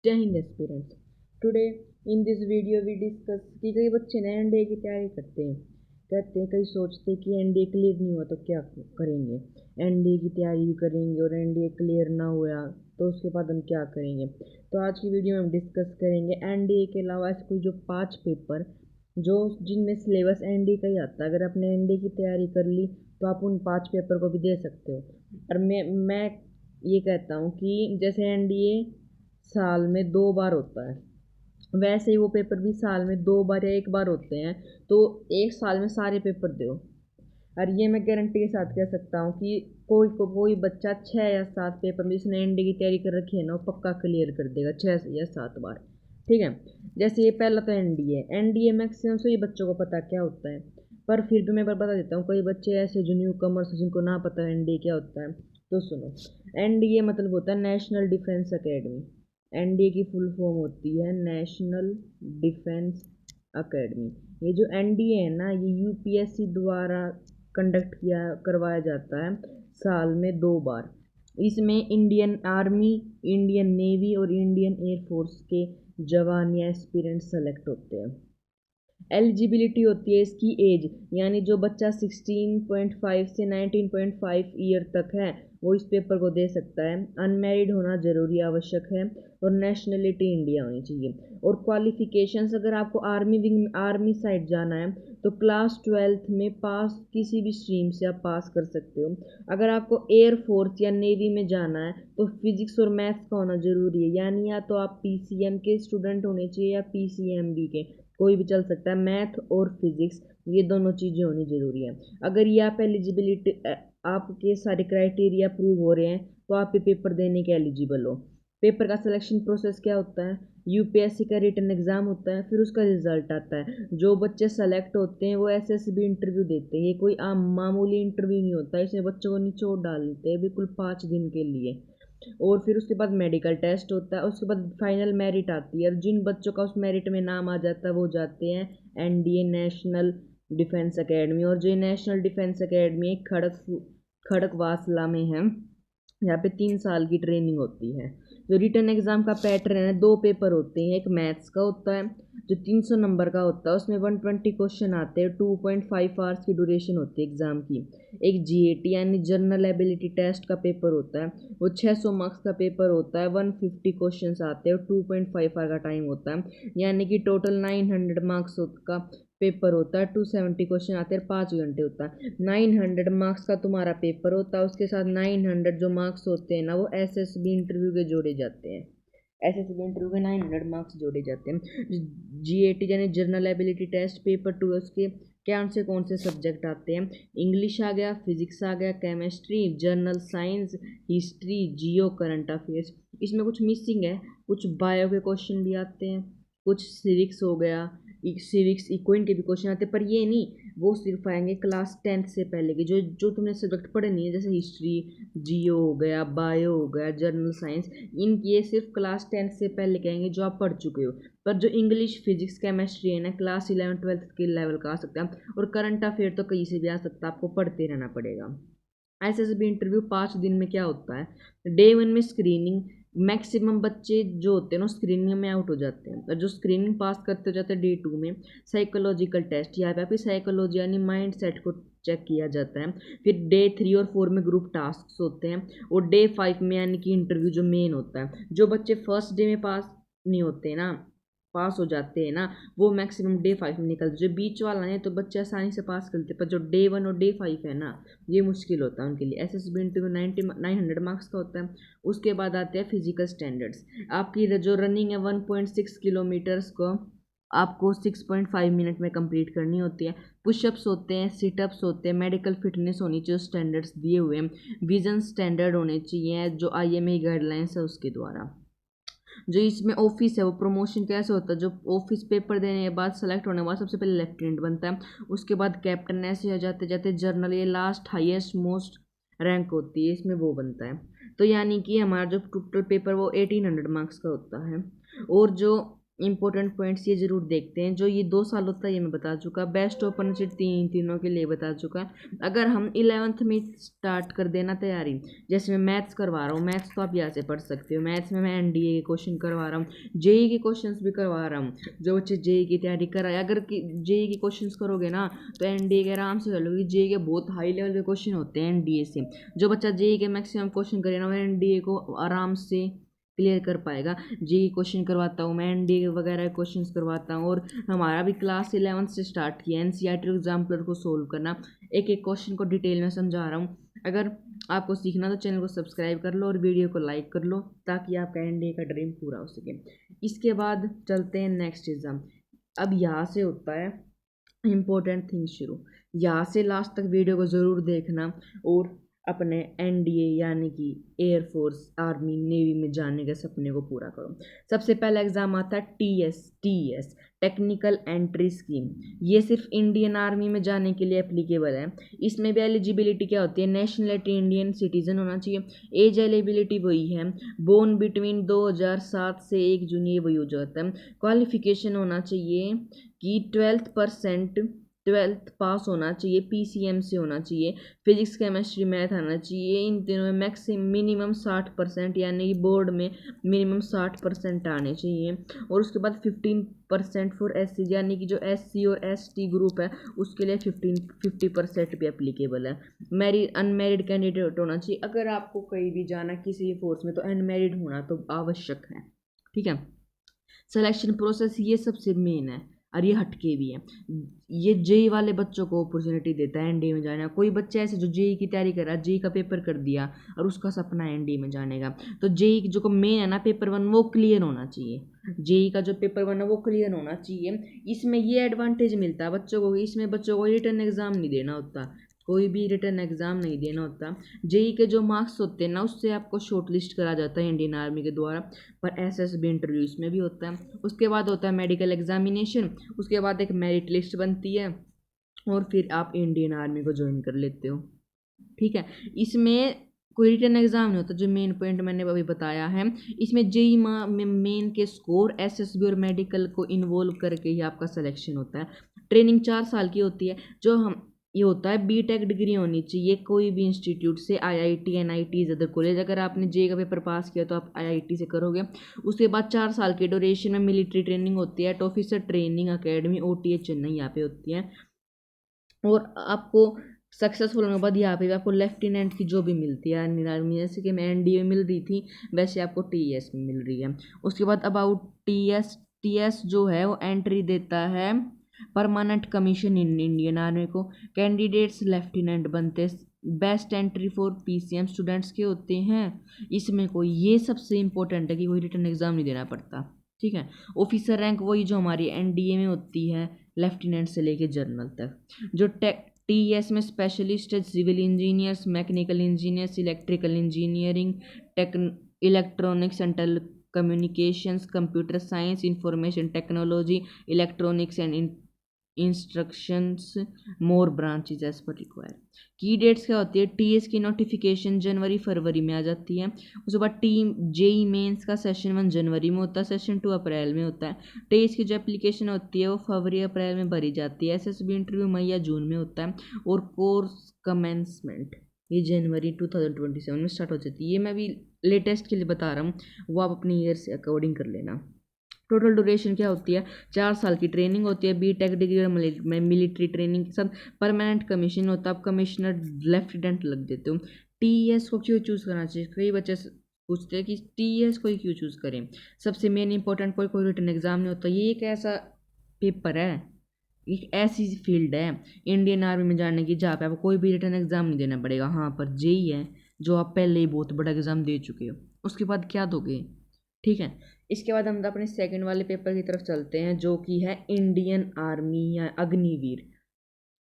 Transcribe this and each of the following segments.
जय हिंद aspirants. Today in this video we discuss कि कई बच्चे ना एनडीए की तैयारी करते हैं, कहते हैं, कई सोचते हैं कि एनडीए क्लियर नहीं हुआ तो क्या करेंगे। एनडीए की तैयारी भी करेंगे और एनडीए क्लियर ना हुआ तो उसके बाद हम क्या करेंगे। तो आज की वीडियो में हम डिस्कस करेंगे एनडीए के अलावा ऐसे कोई जो 5 पेपर जो जिनमें सिलेबस एनडीए का ही आता है। अगर आपने एनडीए की तैयारी कर ली तो आप उन 5 पेपर को भी दे सकते हो। और मैं ये कहता हूँ कि जैसे एनडीए साल में 2 बार होता है, वैसे ही वो पेपर भी साल में 2 बार या 1 बार होते हैं। तो एक साल में सारे पेपर दो। और ये मैं गारंटी के साथ कह सकता हूँ कि कोई बच्चा 6 या 7 पेपर में जिसने एनडीए की तैयारी कर रखी है ना, वो पक्का क्लियर कर देगा 6 या 7 बार। ठीक है। जैसे ये पहला तो एनडीए मैक्सिमम सभी बच्चों को पता क्या होता है, पर फिर भी मैं एक बार बता देता हूँ। कई बच्चे ऐसे जो न्यू कमर्स जिनको ना पता एनडीए क्या होता है, तो सुनो। एनडीए मतलब होता है नेशनल डिफेंस एकेडमी। एनडीए की फुल फॉर्म होती है नेशनल डिफेंस एकेडमी। ये जो एनडीए है ना, ये यूपीएससी द्वारा कंडक्ट करवाया जाता है साल में 2 बार। इसमें इंडियन आर्मी, इंडियन नेवी और इंडियन एयरफोर्स के जवान या एस्पिरेंट सेलेक्ट होते हैं। एलिजिबिलिटी होती है इसकी एज, यानी जो बच्चा 16.5 से 19.5 ईयर तक है वो इस पेपर को दे सकता है। अनमैरिड होना जरूरी आवश्यक है और नेशनलिटी इंडिया होनी चाहिए। और क्वालिफिकेशंस, अगर आपको आर्मी साइड जाना है तो क्लास 12th में पास किसी भी स्ट्रीम से आप पास कर सकते हो। अगर आपको एयरफोर्स या नेवी में जाना है तो फिजिक्स और मैथ्स का होना जरूरी है, यानी या तो आप पीसीएम के स्टूडेंट होने चाहिए या पीसीएमबी के, कोई भी चल सकता है। मैथ और फिजिक्स ये दोनों चीज़ें होनी ज़रूरी है। अगर ये आप एलिजिबिलिटी, आपके सारे क्राइटेरिया प्रूव हो रहे हैं तो आप ये पेपर देने के एलिजिबल हो। पेपर का सिलेक्शन प्रोसेस क्या होता है, यूपीएससी का रिटन एग्ज़ाम होता है, फिर उसका रिजल्ट आता है। जो बच्चे सेलेक्ट होते हैं वो एसएसबी इंटरव्यू देते हैं। ये कोई आम मामूली इंटरव्यू नहीं होता, इसमें बच्चों को निचोड़ डाल देते हैं बिल्कुल 5 दिन के लिए। और फिर उसके बाद मेडिकल टेस्ट होता है, उसके बाद फाइनल मेरिट आती है। और जिन बच्चों का उस मेरिट में नाम आ जाता है वो जाते हैं एनडीए नेशनल डिफेंस एकेडमी। और जो नेशनल डिफेंस एकेडमी खड़कवासला में है, यहाँ पे 3 साल की ट्रेनिंग होती है। जो रिटन एग्जाम का पैटर्न है, 2 पेपर होते हैं। एक मैथ्स का होता है जो 300 नंबर का होता है, उसमें 120 क्वेश्चन आते हैं। 2.5 आवर्स की ड्यूरेशन होती है एग्जाम की। एक जीएटी यानी जनरल एबिलिटी टेस्ट का पेपर होता है, वो 600 मार्क्स का पेपर होता है। 150 क्वेश्चन आते हैं और 2.5 आवर का टाइम होता है, यानी कि टोटल 900 मार्क्स का पेपर होता है। 270 क्वेश्चन आते हैं, 5 घंटे होता है। 900 मार्क्स का तुम्हारा पेपर होता है, उसके साथ 900 जो मार्क्स होते हैं ना, वो एसएसबी इंटरव्यू के जोड़े जाते हैं। एसएसबी इंटरव्यू के 900 मार्क्स जोड़े जाते हैं। जीएटी यानी जनरल एबिलिटी टेस्ट पेपर 2 है, उसके कौन से सब्जेक्ट आते हैं। इंग्लिश आ गया, फिजिक्स आ गया, केमिस्ट्री, जनरल साइंस, हिस्ट्री, जियो, करंट अफेयर्स। इसमें कुछ मिसिंग है, कुछ बायो के क्वेश्चन भी आते हैं, कुछ सिविक्स हो गया, सिविक्स इक्विन के भी क्वेश्चन आते हैं। पर ये नहीं, वो सिर्फ आएंगे क्लास 10th से पहले के, जो जो तुमने सब्जेक्ट पढ़े नहीं है, जैसे हिस्ट्री, जियो हो गया, बायो हो गया, जनरल साइंस, इन ये सिर्फ क्लास 10th से पहले के आएंगे जो आप पढ़ चुके हो। पर जो इंग्लिश, फिजिक्स, केमिस्ट्री है ना, क्लास 11th-12th के लेवल का आ सकता है। और करंट अफेयर तो कहीं से भी आ सकता है, आपको पढ़ते रहना पड़ेगा। एसएसबी इंटरव्यू 5 दिन में क्या होता है, डे 1 में स्क्रीनिंग। मैक्सिमम बच्चे जो होते हैं ना स्क्रीनिंग में आउट हो जाते हैं, और जो स्क्रीनिंग पास करते हो जाते हैं डे 2 में। साइकोलॉजिकल टेस्ट, यहाँ पे आपकी साइकोलॉजी यानी माइंड सेट को चेक किया जाता है। फिर डे 3 और 4 में ग्रुप टास्क होते हैं। और डे 5 में यानी कि इंटरव्यू जो मेन होता है। जो बच्चे फर्स्ट डे में पास नहीं होते ना, पास हो जाते हैं ना, वो मैक्सिमम डे 5 में निकलते। जो बीच वाला है तो बच्चे आसानी से पास कर लेते, पर जो डे 1 और डे 5 है ना, ये मुश्किल होता है उनके लिए। एसएसबी इंटरव्यू 900 मार्क्स का होता है। उसके बाद आते हैं फिजिकल स्टैंडर्ड्स। आपकी जो रनिंग है 1.6 किलोमीटर्स को आपको 6.5 मिनट में कंप्लीट करनी होती है। पुशअप्स होते हैं, सिटअप्स होते हैं, मेडिकल फिटनेस होनी चाहिए, स्टैंडर्ड्स दिए हुए हैं। विजन स्टैंडर्ड होने चाहिए जो आईएमए गाइडलाइंस है उसके द्वारा। जो इसमें ऑफिस है वो प्रमोशन कैसे होता है, जो ऑफिस पेपर देने के बाद सेलेक्ट होने के बाद सबसे पहले लेफ्टिनेंट बनता है, उसके बाद कैप्टन, ऐसे जाते जाते जनरल, ये लास्ट हाईएस्ट मोस्ट रैंक होती है, इसमें वो बनता है। तो यानी कि हमारा जो टोटल पेपर वो 1800 मार्क्स का होता है। और जो इंपॉर्टेंट पॉइंट्स ये जरूर देखते हैं। जो ये 2 साल होता है ये मैं बता चुका, बेस्ट अपॉर्चुनिटी तीनों के लिए बता चुका। अगर हम 11th में स्टार्ट कर देना तैयारी, जैसे मैं मैथ्स करवा रहा हूँ, मैथ्स तो आप यहाँ से पढ़ सकते हो, मैथ्स में मैं एनडीए के क्वेश्चन करवा रहा हूँ, जेई के क्वेश्चंस भी करवा रहा हूँ। जो बच्चे जेई की तैयारी कराए, अगर जेई के क्वेश्चन करोगे ना तो एनडीए के आराम से कर लोगे। जेई के बहुत हाई लेवल के क्वेश्चन होते हैं एनडीए से। जो बच्चा जेई के मैक्सिमम क्वेश्चन करे ना वो एनडीए को आराम से क्लियर कर पाएगा। जेई क्वेश्चन करवाता हूँ मैं, एनडीए वगैरह क्वेश्चंस करवाता हूँ। और हमारा भी क्लास 11th से स्टार्ट किया एनसीईआरटी एग्जाम्पलर को सोल्व करना, एक एक क्वेश्चन को डिटेल में समझा रहा हूँ। अगर आपको सीखना तो चैनल को सब्सक्राइब कर लो और वीडियो को लाइक कर लो ताकि आपका एनडीए का ड्रीम पूरा हो सके। इसके बाद चलते हैं नेक्स्ट एग्ज़ाम। अब यहाँ से होता है इम्पोर्टेंट थिंग शुरू। यहाँ से लास्ट तक वीडियो को ज़रूर देखना और अपने एनडीए यानी कि एयरफोर्स, आर्मी, नेवी में जाने के सपने को पूरा करो। सबसे पहला एग्ज़ाम आता है टीएस टेक्निकल एंट्री स्कीम। ये सिर्फ इंडियन आर्मी में जाने के लिए एप्लीकेबल है। इसमें भी एलिजिबिलिटी क्या होती है, नेशनलिटी इंडियन सिटीजन होना चाहिए। एज एलिजिबिलिटी वही है, बोर्न बिटवीन 2007 से 1 जून ये वही हो जाता है। क्वालिफिकेशन होना चाहिए कि 12th पास होना चाहिए, पीसीएम से होना चाहिए, फिजिक्स केमिस्ट्री मैथ आना चाहिए। इन तीनों में मिनिमम 60% यानी कि बोर्ड में मिनिमम 60% आने चाहिए। और उसके बाद 15% फॉर एससी यानी कि जो एससी और एसटी ग्रुप है उसके लिए 50% भी एप्लीकेबल है। अनमेरिड कैंडिडेट होना चाहिए। अगर आपको कहीं भी जाना किसी भी फोर्स में तो अनमेरिड होना तो आवश्यक है, ठीक है। सिलेक्शन प्रोसेस ये सबसे मेन है और ये हटके भी है। ये जेई वाले बच्चों को अपॉर्चुनिटी देता है एनडीए में जाने का। कोई बच्चा ऐसे जो जेई की तैयारी कर रहा है, जेई का पेपर कर दिया और उसका सपना है एनडीए में जाने का, तो जेई जो मेन है ना पेपर 1 वो क्लियर होना चाहिए। जेई का जो पेपर 1 है वो क्लियर होना चाहिए। इसमें ये एडवांटेज मिलता है बच्चों को, इसमें बच्चों को रिटर्न एग्जाम नहीं देना होता, कोई भी रिटर्न एग्जाम नहीं देना होता। जेई के जो मार्क्स होते हैं ना उससे आपको शॉर्ट लिस्ट करा जाता है इंडियन आर्मी के द्वारा, पर एसएसबी इंटरव्यू इसमें भी होता है। उसके बाद होता है मेडिकल एग्जामिनेशन, उसके बाद एक मेरिट लिस्ट बनती है और फिर आप इंडियन आर्मी को ज्वाइन कर लेते हो, ठीक है। इसमें कोई रिटर्न एग्जाम नहीं होता, जो मेन पॉइंट मैंने अभी बताया है। इसमें जेई में मेन के स्कोर एसएसबी और मेडिकल को इन्वॉल्व करके ही आपका सिलेक्शन होता है। ट्रेनिंग 4 साल की होती है। जो हम ये होता है बीटेक डिग्री होनी चाहिए कोई भी इंस्टीट्यूट से, आईआईटी, एनआईटी, अदर कॉलेज। अगर आपने जेई का पेपर पास किया तो आप आईआईटी से करोगे। उसके बाद 4 साल की ड्यूरेशन में मिलिट्री ट्रेनिंग होती है, officer training academy OTA Chennai यहाँ पे होती है। और आपको सक्सेसफुल होने के बाद यहाँ पे भी आपको लेफ्टिनेंट की जॉब भी मिलती है इंडियन आर्मी, जैसे कि मैं एनडीए में मिल रही थी वैसे आपको टीएस में मिल रही है। उसके बाद अबाउट टीएस जो है वो एंट्री देता है permanent commission in Indian army को। कैंडिडेट्स लेफ्टिनेंट बनते, best entry for PCM students के होते हैं। इसमें कोई ये सबसे इंपॉर्टेंट है कि कोई रिटर्न एग्जाम नहीं देना पड़ता, ठीक है। ऑफिसर रैंक वही जो हमारी एनडीए में होती है, लेफ्टिनेंट से लेके जनरल तक। जो टीएस में स्पेशलिस्ट है civil engineers, mechanical engineers, electrical engineering, electronics and telecommunications, computer science, information technology, electronics and instructions, more branches as per require. की डेट्स क्या होती है, टीएस की नोटिफिकेशन जनवरी फरवरी में आ जाती है। उसके बाद जेई मेंस का सेशन 1 जनवरी में होता है, सेशन 2 अप्रैल में होता है। टीएस की जो एप्लीकेशन होती है वो फरवरी अप्रैल में भरी जाती है। एसएसबी इंटरव्यू मई या जून में होता है। और कोर्स कमेंसमेंट ये जनवरी 2027 में स्टार्ट हो जाती है। ये मैं अभी लेटेस्ट के लिए बता रहा हूँ, वो आप अपनी ईयर से अकॉर्डिंग कर लेना। टोटल ड्यूरेशन क्या होती है, 4 साल की ट्रेनिंग होती है, बीटेक डिग्री और मिलिट्री ट्रेनिंग के साथ परमानेंट कमीशन होता है। आप कमिश्नर लेफ्टिनेंट लग देते हो। टीएस को क्यों चूज़ करना चाहिए, कई बच्चे पूछते हैं कि टीएस को क्यों चूज़ करें। सबसे मेन इंपॉर्टेंट कोई रिटर्न एग्जाम नहीं होता। ये एक ऐसा पेपर है, एक ऐसी फील्ड है इंडियन आर्मी में जाने की जहाँ पे आपको कोई भी रिटर्न एग्जाम नहीं देना पड़ेगा। हाँ पर जेई है जो आप पहले ही बहुत बड़ा एग्जाम दे चुके हो, उसके बाद क्या दोगे, ठीक है। इसके बाद हम अपने सेकंड वाले पेपर की तरफ चलते हैं जो कि है इंडियन आर्मी या अग्निवीर।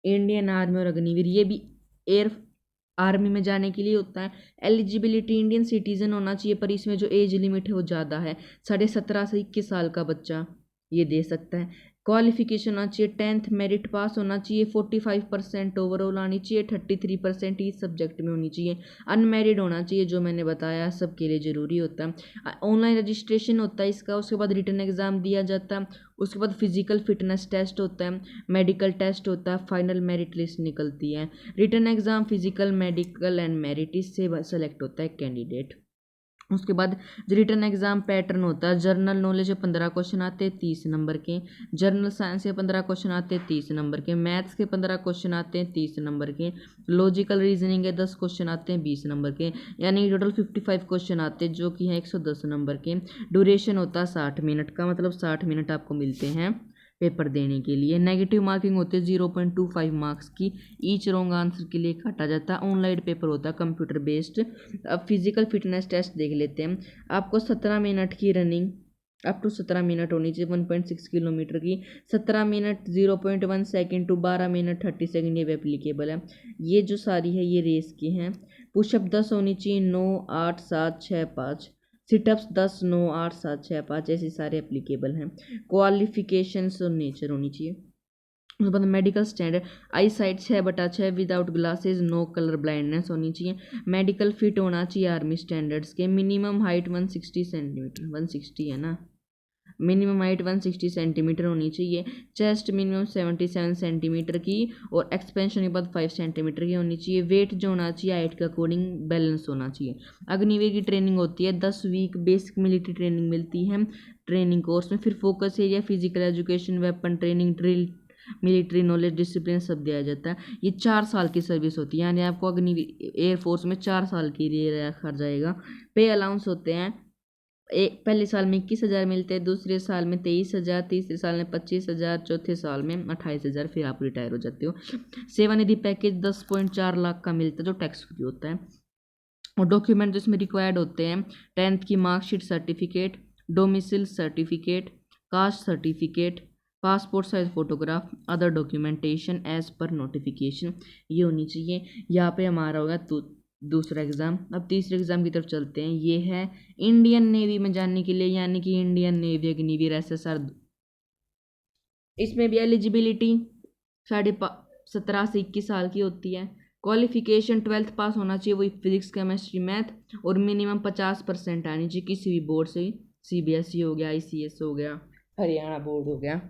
इंडियन आर्मी और अग्निवीर ये भी एयर आर्मी में जाने के लिए होता है। एलिजिबिलिटी इंडियन सिटीजन होना चाहिए, पर इसमें जो एज लिमिट है वो ज़्यादा है, 17.5 से 21 साल का बच्चा ये दे सकता है। क्वालिफिकेशन होना चाहिए 10th मेरिट पास होना चाहिए, 45% ओवरऑल आनी चाहिए, 33% इस सब्जेक्ट में होनी चाहिए, अनमेरिड होना चाहिए, जो मैंने बताया सबके लिए ज़रूरी होता है। ऑनलाइन रजिस्ट्रेशन होता है इसका, उसके बाद रिटन एग्ज़ाम दिया जाता है, उसके बाद फिजिकल फिटनेस टेस्ट होता है, मेडिकल टेस्ट होता है, फाइनल मेरिट लिस्ट निकलती है। Written exam physical medical and merit इससे सेलेक्ट होता है कैंडिडेट। उसके बाद जो रिटन एग्जाम पैटर्न होता है, जनरल नॉलेज के 15 क्वेश्चन आते हैं 30 नंबर के, जनरल साइंस के 15 क्वेश्चन आते हैं 30 नंबर के, मैथ्स के 15 क्वेश्चन आते हैं 30 नंबर के, लॉजिकल रीजनिंग के 10 क्वेश्चन आते हैं 20 नंबर के, यानी टोटल 55 क्वेश्चन आते हैं जो कि हैं 110 नंबर के। ड्यूरेशन होता है 60 मिनट का, मतलब 60 मिनट आपको मिलते हैं पेपर देने के लिए। नेगेटिव मार्किंग होती है 0.25 मार्क्स की, ईच रॉन्ग आंसर के लिए काटा जाता है। ऑनलाइन पेपर होता है कंप्यूटर बेस्ड। अब फिजिकल फिटनेस टेस्ट देख लेते हैं। आपको 17 मिनट की रनिंग अप टू 17 मिनट होनी चाहिए, 1.6 किलोमीटर की, 17 minute 0.1 second to 12 minute 30 second ये भी एप्लीकेबल है। ये जो सारी है ये रेस की हैं। पुशअप 10 होनी चाहिए, 9 8 7 6 5, सिटअप्स 10 9 8 7 6 5, ऐसे सारे एप्लीकेबल हैं। क्वालिफिकेशंस और नेचर होनी चाहिए। उसके बाद medical standard, eye sight 6/6 without glasses, no colour blindness होनी चाहिए। मेडिकल फिट होना चाहिए आर्मी स्टैंडर्ड्स के। मिनिमम हाइट 160 सेंटीमीटर, 160 है ना, मिनिमम हाइट 160 सेंटीमीटर होनी चाहिए। चेस्ट मिनिमम 77 सेंटीमीटर की और एक्सपेंशन के बाद 5 सेंटीमीटर की होनी चाहिए। वेट जो होना चाहिए हाइट के अकॉर्डिंग बैलेंस होना चाहिए। अग्निवीर की ट्रेनिंग होती है, 10 वीक बेसिक मिलिट्री ट्रेनिंग मिलती है ट्रेनिंग कोर्स में। फिर focus area physical education, weapon training, drill, military knowledge, discipline सब दिया जाता है। ये 4 साल की सर्विस होती है, यानी आपको अग्निवीर एयरफोर्स में 4 साल के लिए रखा जाएगा। पे अलाउंस होते हैं, एक पहले साल में 21,000 मिलते हैं, दूसरे साल में 23,000, तीसरे साल में 25,000, चौथे साल में 28,000, फिर आप रिटायर हो जाते हो। सेवानिधि पैकेज 10.4 लाख का मिलता है जो टैक्स फ्री होता है। और डॉक्यूमेंट जिसमें रिक्वायर्ड होते हैं 10th की marksheet certificate, domicile certificate, caste certificate, passport size photograph, other documentation as per notification, ये होनी चाहिए। यहाँ पे हमारा होगा दूसरा एग्ज़ाम। अब तीसरे एग्ज़ाम की तरफ चलते हैं। ये है इंडियन नेवी में जाने के लिए, यानी कि इंडियन नेवी अग्निवीर SSR। इसमें भी एलिजिबिलिटी 17 से 21 साल की होती है। क्वालिफिकेशन 12th पास होना चाहिए, वही फिजिक्स केमिस्ट्री मैथ, और मिनिमम 50% आनी चाहिए किसी भी बोर्ड से, CBSE हो गया, ICS हो गया, हरियाणा बोर्ड हो गया।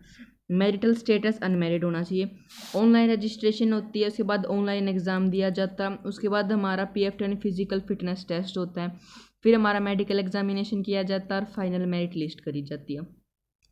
मैरिटल स्टेटस अनमैरिड होना चाहिए। ऑनलाइन रजिस्ट्रेशन होती है, उसके बाद ऑनलाइन एग्ज़ाम दिया जाता है, उसके बाद हमारा PF यानी फिजिकल फिटनेस टेस्ट होता है, फिर हमारा मेडिकल एग्जामिनेशन किया जाता है और फाइनल मेरिट लिस्ट करी जाती है।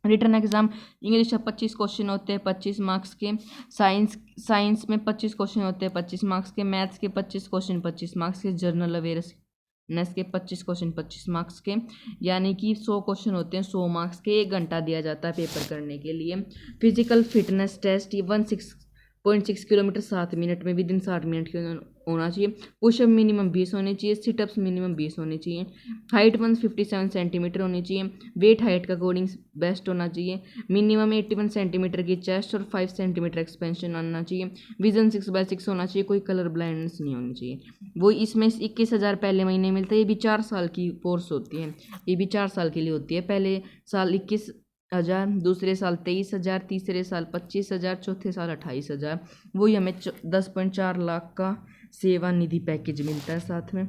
रिटर्न एग्जाम इंग्लिश का 25 क्वेश्चन होते हैं 25 मार्क्स के, साइंस में 25 क्वेश्चन होते हैं 25 मार्क्स के, मैथ्स के 25 क्वेश्चन 25 मार्क्स के, जनरल अवेयरनेस के 25 क्वेश्चन 25 मार्क्स के, यानी कि 100 क्वेश्चन होते हैं 100 मार्क्स के। 1 घंटा दिया जाता है पेपर करने के लिए। फिजिकल फिटनेस टेस्ट ये 16.6 किलोमीटर 7 मिनट में, विदिन 60 मिनट के होना चाहिए। पुशअप मिनिमम 20 होने चाहिए, सिटअप्स मिनिमम 20 होने चाहिए। हाइट 157 सेंटीमीटर होनी चाहिए, वेट हाइट का अकॉर्डिंग बेस्ट होना चाहिए। मिनिमम 81 सेंटीमीटर की चेस्ट और 5 सेंटीमीटर एक्सपेंशन आना चाहिए। विजन 6/6 होना चाहिए, कोई कलर ब्लाइंडनेस नहीं होनी चाहिए। वो इसमें 21,000 पहले महीने मिलता है, ये भी 4 साल की कोर्स होती है, ये भी 4 साल के लिए होती है। पहले साल 21,000, दूसरे साल 23,000, तीसरे साल 25,000, चौथे साल 28,000। वही हमें 10.4 लाख का सेवा निधि पैकेज मिलता है साथ में।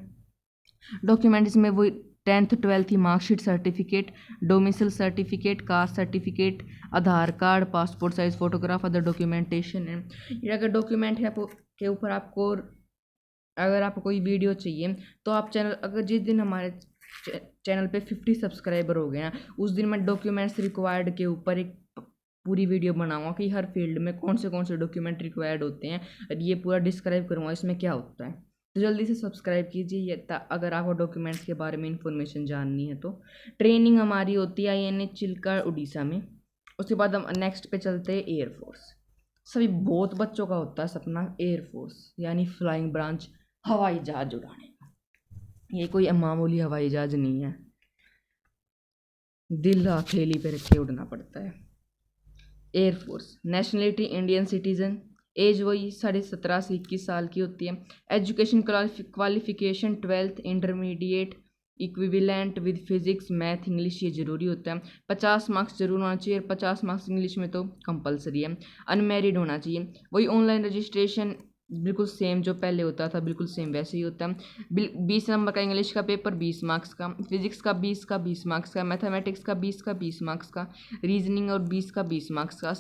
डॉक्यूमेंट इसमें वही 10th 12th की marksheet certificate, domicile certificate, caste certificate, Aadhaar card, passport size photograph, other documentation है। ये अगर डॉक्यूमेंट है के ऊपर आपको, अगर आपको कोई वीडियो चाहिए तो आप चैनल, अगर जिस दिन हमारे चैनल पे 50 सब्सक्राइबर हो गए हैं उस दिन मैं डॉक्यूमेंट्स रिक्वायर्ड के ऊपर एक पूरी वीडियो बनाऊंगा कि हर फील्ड में कौन से डॉक्यूमेंट रिक्वायर्ड होते हैं, और ये पूरा डिस्क्राइब करूँगा इसमें क्या होता है। तो जल्दी से सब्सक्राइब कीजिए अगर आपको डॉक्यूमेंट्स के बारे में इंफॉर्मेशन जाननी है तो। ट्रेनिंग हमारी होती है INA चिल्का उड़ीसा में। उसके बाद हम नेक्स्ट पे चलते हैं एयरफोर्स। सभी बहुत बच्चों का होता है सपना एयरफोर्स यानी फ्लाइंग ब्रांच, हवाई जहाज उड़ाने का। ये कोई मामूली हवाई जहाज नहीं है, दिल हथेली पे रख के उड़ना पड़ता है। Air force, nationality Indian citizen, age वही 17.5 से 21 साल की होती है। Education qualification 12th intermediate equivalent with physics math English ये ज़रूरी होता है। 50 मार्क्स जरूर होना चाहिए, 50 मार्क्स इंग्लिश में तो कंपलसरी है। अनमेरिड होना चाहिए। वही ऑनलाइन रजिस्ट्रेशन बिल्कुल सेम जो पहले होता था, बिल्कुल सेम वैसे ही होता है। 20 नंबर का इंग्लिश का पेपर 20 मार्क्स का, फिजिक्स का 20 मार्क्स का, मैथमेटिक्स का 20 मार्क्स का, रीजनिंग और 20 मार्क्स का,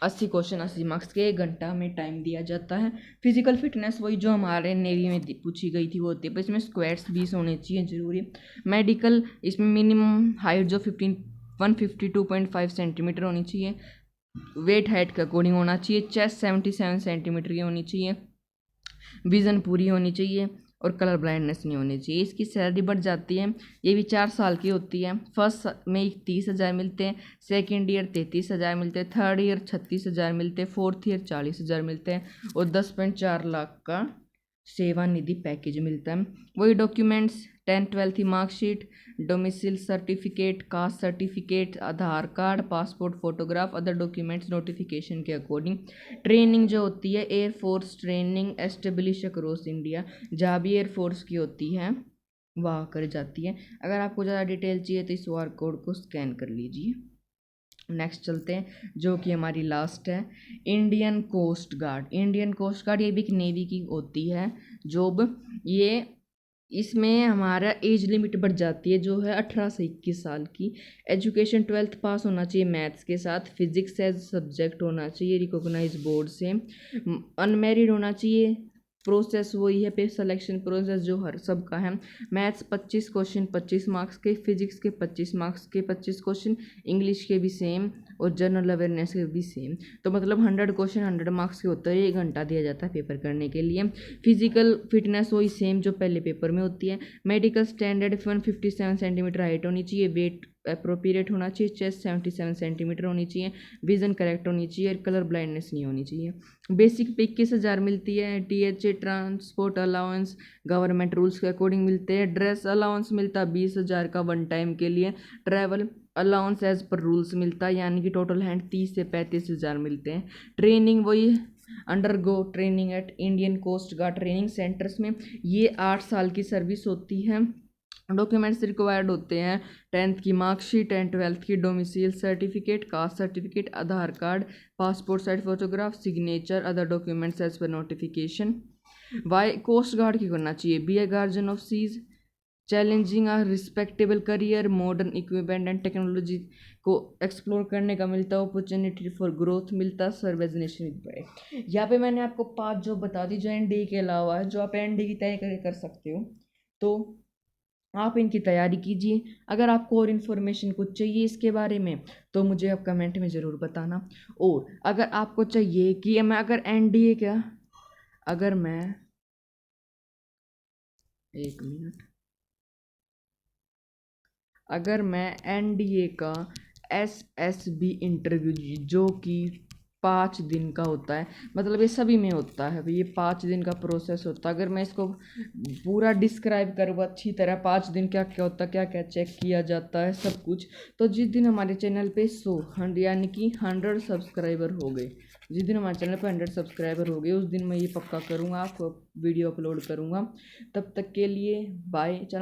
80 क्वेश्चन 80 मार्क्स के, 1 घंटा में टाइम दिया जाता है। फिजिकल फिटनेस वही जो हमारे नेवी में पूछी गई थी वो होती है, पर इसमें स्क्वाट्स 20 होने चाहिए जरूरी। मेडिकल इसमें मिनिमम हाइट जो 152.5 सेंटीमीटर होनी चाहिए, वेट हाइट के अकॉर्डिंग होना चाहिए, चेस्ट 77 सेंटीमीटर की होनी चाहिए, विज़न पूरी होनी चाहिए और कलर ब्लाइंडनेस नहीं होनी चाहिए। इसकी सैलरी बढ़ जाती है, ये भी 4 साल की होती है। फर्स्ट में 30,000 मिलते हैं, सेकेंड ईयर 33,000 मिलते हैं, थर्ड ईयर 36,000 मिलते हैं, फोर्थ ईयर 40,000 मिलते हैं और 10.4 लाख का सेवानिधि पैकेज मिलता है। वही डॉक्यूमेंट्स 10th-12th की marksheet, domicile certificate, caste certificate, Aadhaar card, passport photograph, other documents notification के अकॉर्डिंग। ट्रेनिंग जो होती है air force training establish across India, जहाँ भी एयरफोर्स की होती है वहाँ कर जाती है। अगर आपको ज़्यादा डिटेल चाहिए तो इस QR कोड को स्कैन कर लीजिए। नेक्स्ट चलते हैं जो कि हमारी लास्ट है, Indian coast guard. Indian coast guard ये भी एक नेवी की होती है जॉब। ये इसमें हमारा एज लिमिट बढ़ जाती है जो है 18 से 21 साल की। एजुकेशन 12th पास होना चाहिए मैथ्स के साथ, फिजिक्स एज सब्जेक्ट होना चाहिए रिकॉग्नाइज बोर्ड से, अनमेरिड होना चाहिए। प्रोसेस वही है पे सिलेक्शन प्रोसेस जो हर सब का है। मैथ्स 25 क्वेश्चन 25 मार्क्स के, फिजिक्स के 25 मार्क्स के 25 क्वेश्चन, इंग्लिश के भी सेम और जनरल अवेयरनेस के भी सेम। तो मतलब 100 क्वेश्चन 100 मार्क्स के होते हैं, 1 घंटा दिया जाता है पेपर करने के लिए। फिजिकल फिटनेस वही सेम जो पहले पेपर में होती है। मेडिकल स्टैंडर्ड 157 सेंटीमीटर हाइट होनी चाहिए, वेट अप्रोप्रिएट होना चाहिए, चेस्ट 77 सेंटीमीटर होनी चाहिए, विजन करेक्ट होनी चाहिए, कलर ब्लाइंडनेस नहीं होनी चाहिए। बेसिक पे 21,000 मिलती है। THA transport allowance government rules के अकॉर्डिंग मिलते हैं। ड्रेस अलाउंस मिलता है 20,000 का 1 टाइम के लिए। Travel allowance as per rules मिलता है, यानी कि टोटल हैंड 30 से 35,000 मिलते हैं। ट्रेनिंग वही undergo training at Indian coast guard training centres में, ये 8 साल की सर्विस होती है। डॉक्यूमेंट्स रिक्वायर्ड होते हैं 10th की मार्कशीट, 12th की domicile certificate, caste certificate, Aadhaar card, passport size photograph, signature, other documents as per notification. Why coast guard की करना चाहिए, be a guardian of seas, challenging a respectable career, modern equipment and technology को explore करने का मिलता है, opportunity for growth मिलता है, सर्विस नेशन विद प्राइड। यहाँ पे मैंने आपको 5 जॉब बता दी जो NDA के अलावा है, जो आप NDA की तैयारी कर सकते हो। तो आप इनकी तैयारी कीजिए। अगर आपको और इन्फॉर्मेशन कुछ चाहिए इसके बारे में तो मुझे आप कमेंट में ज़रूर बताना। और अगर आपको चाहिए कि मैं अगर NDA का अगर मैं 1 मिनट अगर मैं NDA का SSB इंटरव्यू जो कि 5 दिन का होता है, मतलब ये सभी में होता है, ये 5 दिन का प्रोसेस होता है। अगर मैं इसको पूरा डिस्क्राइब करूँ अच्छी तरह 5 दिन क्या क्या होता है, क्या क्या चेक किया जाता है, सब कुछ, तो जिस दिन हमारे चैनल पे 100 यानी कि 100 सब्सक्राइबर हो गए, जिस दिन हमारे चैनल पे 100 सब्सक्राइबर हो गए उस दिन मैं ये पक्का करूँगा, आपको वीडियो अपलोड करूँगा। तब तक के लिए बाय। चैनल